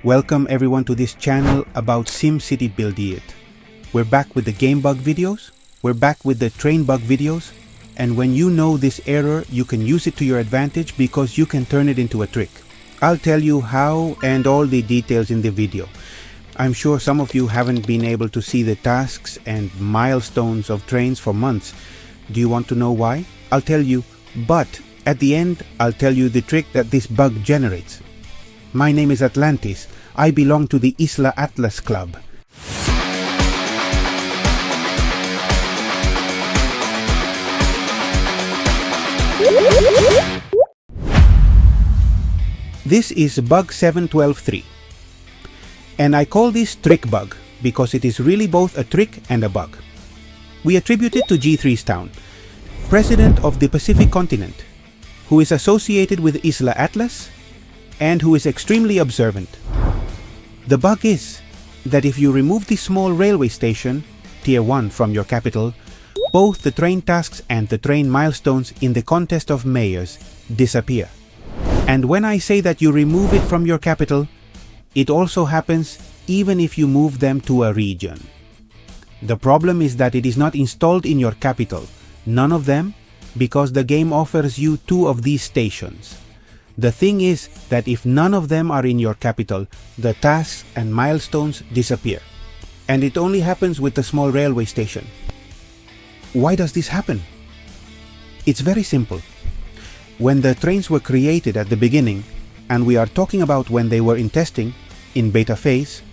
Welcome everyone to this channel about SimCity BuildIt. We're back with the game bug videos, we're back with the train bug videos, and when you know this error, you can use it to your advantage because you can turn it into a trick. I'll tell you how and all the details in the video. I'm sure some of you haven't been able to see the tasks and milestones of trains for months. Do you want to know why? I'll tell you, but at the end, I'll tell you the trick that this bug generates. My name is Atlantis. I belong to the Isla Atlas Club. This is bug 7.12.3, and I call this trick bug because it is really both a trick and a bug. We attribute it to G3's Town, president of the Pacific continent, who is associated with Isla Atlas and who is extremely observant. The bug is that if you remove the small railway station, Tier 1, from your capital, both the train tasks and the train milestones in the contest of mayors disappear. And when I say that you remove it from your capital, it also happens even if you move them to a region. The problem is that it is not installed in your capital, none of them, because the game offers you 2 of these stations. The thing is that if none of them are in your capital, the tasks and milestones disappear. And it only happens with the small railway station. Why does this happen? It's very simple. When the trains were created at the beginning, and we are talking about when they were in testing, in beta phase,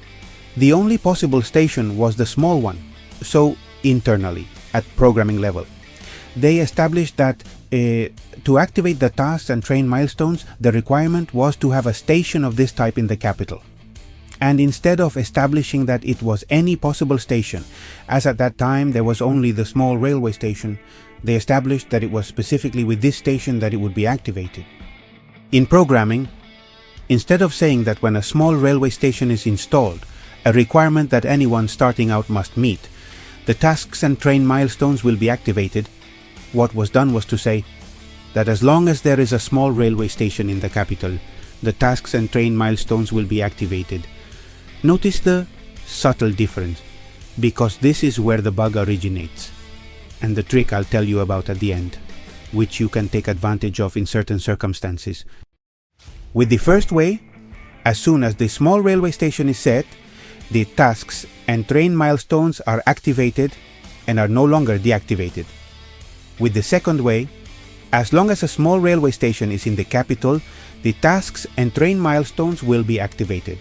the only possible station was the small one, so internally, at programming level. They established that to activate the tasks and train milestones, the requirement was to have a station of this type in the capital. And instead of establishing that it was any possible station, as at that time there was only the small railway station, they established that it was specifically with this station that it would be activated. In programming, instead of saying that when a small railway station is installed, a requirement that anyone starting out must meet, the tasks and train milestones will be activated, what was done was to say that as long as there is a small railway station in the capital, the tasks and train milestones will be activated. Notice the subtle difference, because this is where the bug originates, and the trick I'll tell you about at the end, which you can take advantage of in certain circumstances. With the first way, as soon as the small railway station is set, the tasks and train milestones are activated and are no longer deactivated. With the second way, as long as a small railway station is in the capital, the tasks and train milestones will be activated.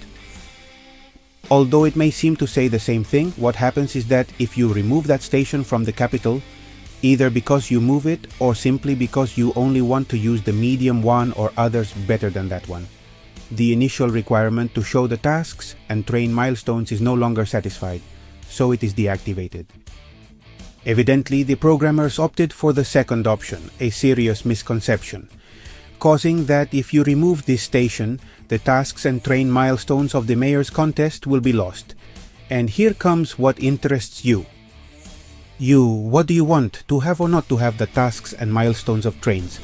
Although it may seem to say the same thing, what happens is that if you remove that station from the capital, either because you move it or simply because you only want to use the medium one or others better than that one, the initial requirement to show the tasks and train milestones is no longer satisfied, so it is deactivated. Evidently, the programmers opted for the second option, a serious misconception, causing that if you remove this station, the tasks and train milestones of the mayor's contest will be lost. And here comes what interests you. What do you want, to have or not to have the tasks and milestones of trains?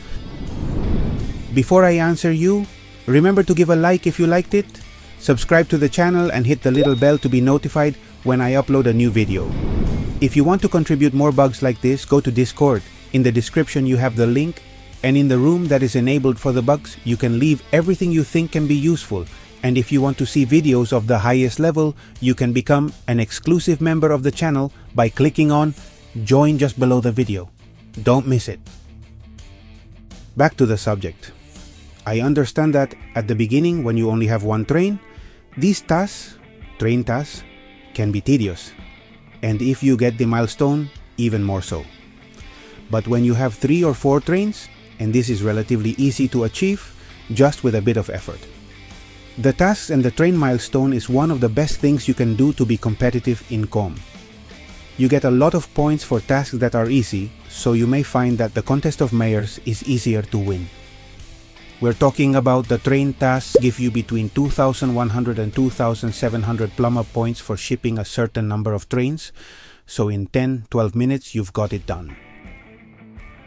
Before I answer you, remember to give a like if you liked it, subscribe to the channel and hit the little bell to be notified when I upload a new video. If you want to contribute more bugs like this, go to Discord. In the description you have the link, and in the room that is enabled for the bugs, you can leave everything you think can be useful. And if you want to see videos of the highest level, you can become an exclusive member of the channel by clicking on Join just below the video. Don't miss it. Back to the subject. I understand that at the beginning, when you only have one train, these tasks, train tasks, can be tedious. And if you get the milestone, even more so. But when you have 3 or 4 trains, and this is relatively easy to achieve, just with a bit of effort. The tasks and the train milestone is one of the best things you can do to be competitive in COM. You get a lot of points for tasks that are easy, so you may find that the contest of mayors is easier to win. We're talking about the train tasks give you between 2,100 and 2,700 plumber points for shipping a certain number of trains, so in 10-12 minutes you've got it done.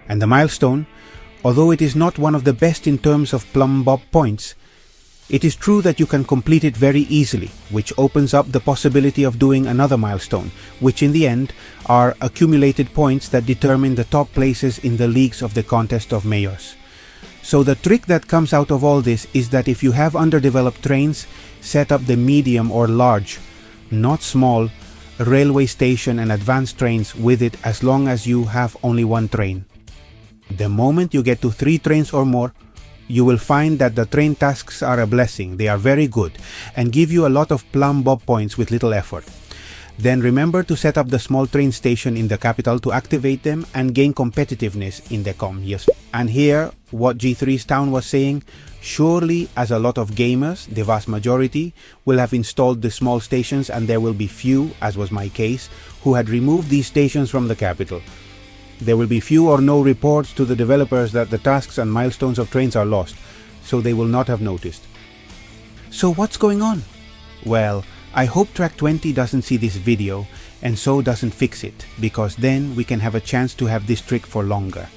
And the milestone, although it is not one of the best in terms of plumb bob points, It is true that you can complete it very easily, which opens up the possibility of doing another milestone, which in the end are accumulated points that determine the top places in the leagues of the Contest of Mayors. So the trick that comes out of all this is that if you have underdeveloped trains, set up the medium or large, not small, railway station and advanced trains with it as long as you have only one train. The moment you get to 3 trains or more, you will find that the train tasks are a blessing. They are very good and give you a lot of plum bob points with little effort. Then remember to set up the small train station in the capital to activate them and gain competitiveness in the com. Yes. And here, what G3's town was saying, surely as a lot of gamers, the vast majority, will have installed the small stations, and there will be few, as was my case, who had removed these stations from the capital. There will be few or no reports to the developers that the tasks and milestones of trains are lost, so they will not have noticed. So what's going on? Well, I hope Track 20 doesn't see this video and so doesn't fix it, because then we can have a chance to have this trick for longer.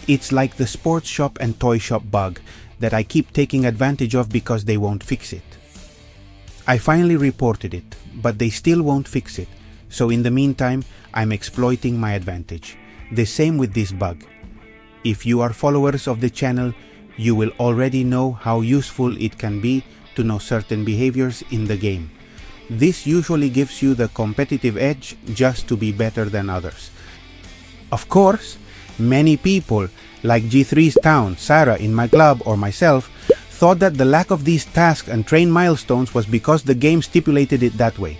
It's like the sports shop and toy shop bug that I keep taking advantage of because they won't fix it. I finally reported it, but they still won't fix it, so in the meantime I'm exploiting my advantage. The same with this bug. If you are followers of the channel, you will already know how useful it can be to know certain behaviors in the game. This usually gives you the competitive edge just to be better than others. Of course, many people like G3's town, Sarah in my club, or myself thought that the lack of these tasks and train milestones was because the game stipulated it that way.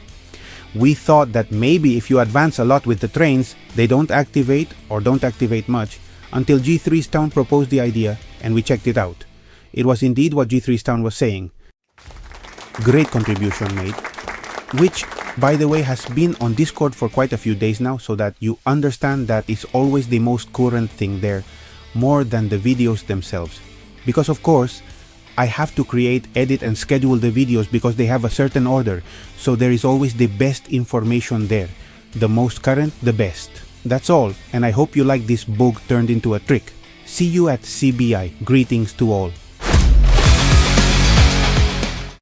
We thought that maybe if you advance a lot with the trains, they don't activate or don't activate much, until G3's town proposed the idea and we checked it out. It was indeed what G3's town was saying. Great contribution made, which by the way has been on Discord for quite a few days now, so that you understand that it's always the most current thing there, more than the videos themselves. Because of course, I have to create, edit and schedule the videos because they have a certain order, so there is always the best information there. The most current, the best. That's all, and I hope you like this bug turned into a trick. See you at CBI. Greetings to all.